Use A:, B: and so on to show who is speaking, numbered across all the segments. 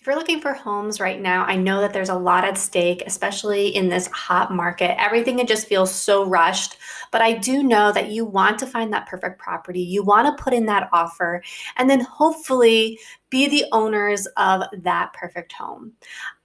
A: If you're looking for homes right now, I know that there's a lot at stake, especially in this hot market. Everything it just feels so rushed. But I do know that you want to find that perfect property. You want to put in that offer and then hopefully be the owners of that perfect home.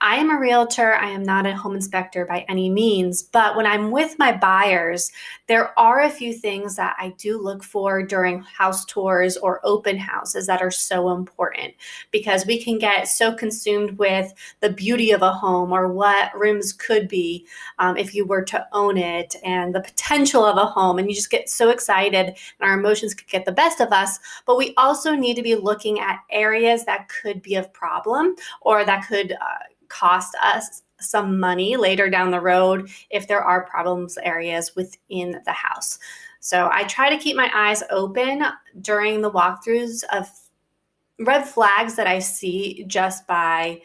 A: I am a realtor. I am not a home inspector by any means, but when I'm with my buyers, there are a few things that I do look for during house tours or open houses that are so important because we can get so consumed with the beauty of a home or what rooms could be if you were to own it and the potential of a home. And you just get so excited and our emotions could get the best of us. But we also need to be looking at areas that could be a problem or that could cost us some money later down the road if there are problems areas within the house. So I try to keep my eyes open during the walkthroughs of red flags that I see just by,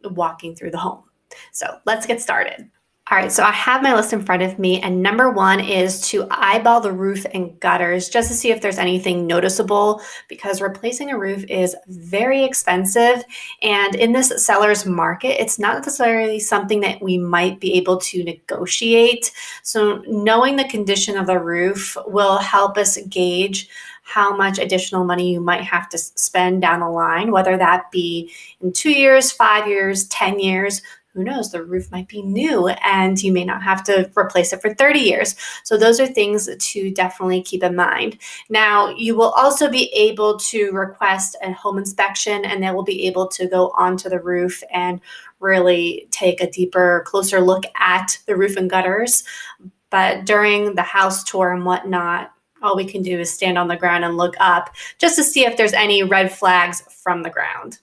A: walking through the home. So let's get started. All right, so I have my list in front of me, and number one is to eyeball the roof and gutters just to see if there's anything noticeable because replacing a roof is very expensive. And in this seller's market, it's not necessarily something that we might be able to negotiate. So knowing the condition of the roof will help us gauge how much additional money you might have to spend down the line, whether that be in 2 years, 5 years, 10 years. Who knows, the roof might be new and you may not have to replace it for 30 years. So those are things to definitely keep in mind. Now, you will also be able to request a home inspection and they will be able to go onto the roof and really take a deeper, closer look at the roof and gutters. But during the house tour and whatnot, all we can do is stand on the ground and look up just to see if there's any red flags from the ground.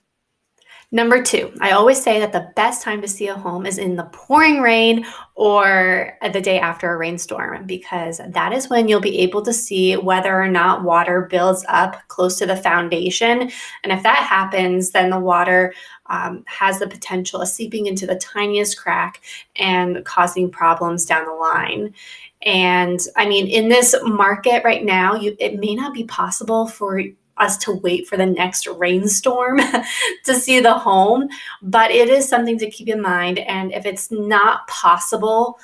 A: Number two, I always say that the best time to see a home is in the pouring rain or the day after a rainstorm, because that is when you'll be able to see whether or not water builds up close to the foundation. And if that happens, then the water has the potential of seeping into the tiniest crack and causing problems down the line. And I mean, in this market right now, it may not be possible for us to wait for the next rainstorm to see the home, but it is something to keep in mind. And if it's not possible,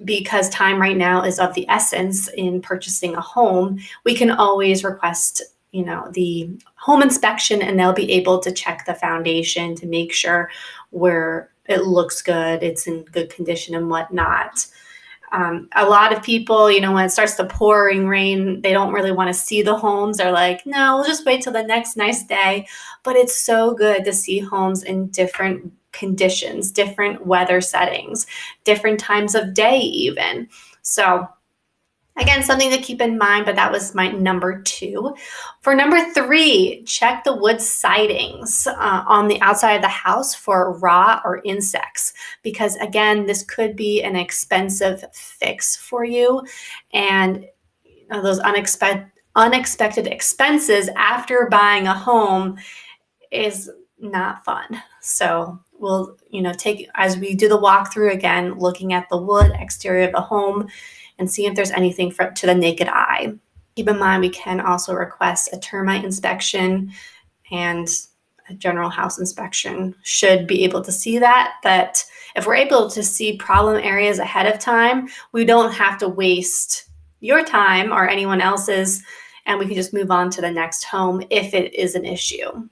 A: because time right now is of the essence in purchasing a home, we can always request the home inspection and they'll be able to check the foundation to make sure where it looks good, it's in good condition and whatnot. A lot of people, when it starts to pouring rain, they don't really want to see the homes. They're like, no, we'll just wait till the next nice day. But it's so good to see homes in different conditions, different weather settings, different times of day even. So again, something to keep in mind, but that was my number two. For number three, check the wood sidings on the outside of the house for rot or insects, because again, this could be an expensive fix for you. And those unexpected expenses after buying a home is not fun. So we'll, take, as we do the walkthrough again, looking at the wood exterior of the home, and see if there's anything to the naked eye. Keep in mind, we can also request a termite inspection, and a general house inspection should be able to see that. But if we're able to see problem areas ahead of time, we don't have to waste your time or anyone else's, and we can just move on to the next home if it is an issue.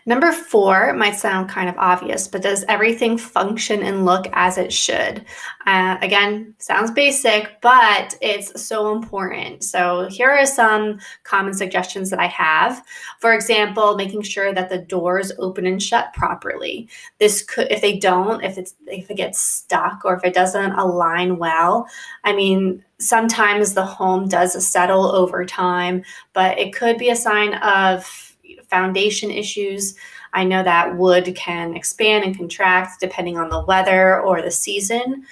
A: Number four might sound kind of obvious, but does everything function and look as it should? Again, sounds basic, but it's so important. So here are some common suggestions that I have. For example, making sure that the doors open and shut properly. This could, if they don't, if it gets stuck or if it doesn't align well, I mean, sometimes the home does settle over time, but it could be a sign of foundation issues. I know that wood can expand and contract depending on the weather or the season.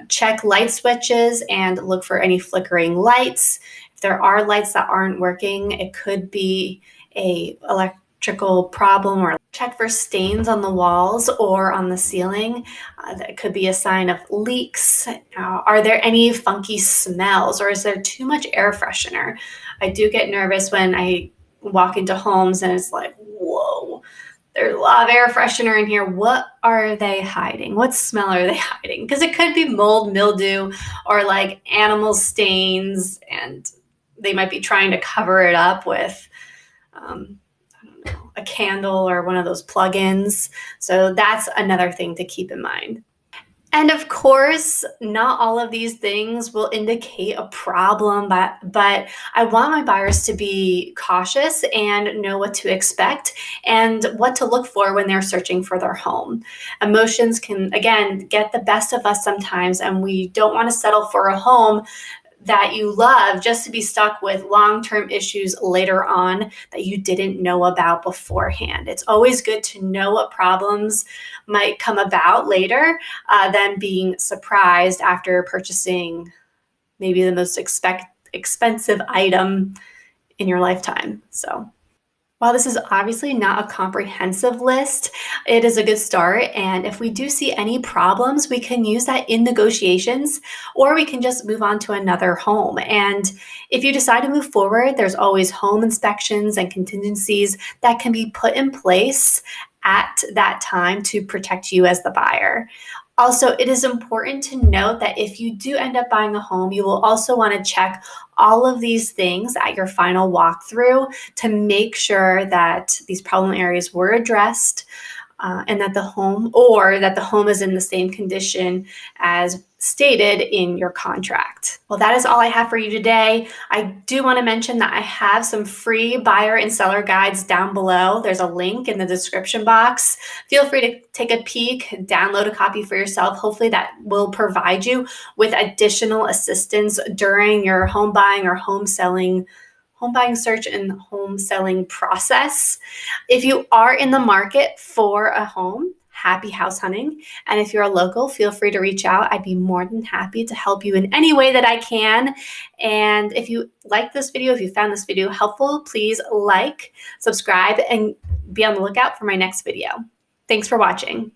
A: Check light switches and look for any flickering lights. If there are lights that aren't working, it could be a electrical problem. Or check for stains on the walls or on the ceiling. That could be a sign of leaks. Are there any funky smells, or is there too much air freshener? I do get nervous when I walk into homes and it's like, whoa, there's a lot of air freshener in here. What are they hiding? What smell are they hiding? Because it could be mold, mildew, or like animal stains, and they might be trying to cover it up with I don't know, a candle or one of those plugins. So that's another thing to keep in mind. And of course, not all of these things will indicate a problem, but I want my buyers to be cautious and know what to expect and what to look for when they're searching for their home. Emotions can, again, get the best of us sometimes, and we don't want to settle for a home that you love just to be stuck with long-term issues later on that you didn't know about beforehand. It's always good to know what problems might come about later than being surprised after purchasing maybe the most expensive item in your lifetime. So while this is obviously not a comprehensive list, it is a good start. And if we do see any problems, we can use that in negotiations, or we can just move on to another home. And if you decide to move forward, there's always home inspections and contingencies that can be put in place at that time to protect you as the buyer. Also, it is important to note that if you do end up buying a home, you will also want to check all of these things at your final walkthrough to make sure that these problem areas were addressed and that the home is in the same condition as stated in your contract. Well, that is all I have for you today. I do want to mention that I have some free buyer and seller guides down below. There's a link in the description box. Feel free to take a peek, download a copy for yourself. Hopefully that will provide you with additional assistance during your home buying or home buying search and home selling process. If you are in the market for a home, happy house hunting. And if you're a local, feel free to reach out. I'd be more than happy to help you in any way that I can. And if you like this video, if you found this video helpful, please like, subscribe, and be on the lookout for my next video. Thanks for watching.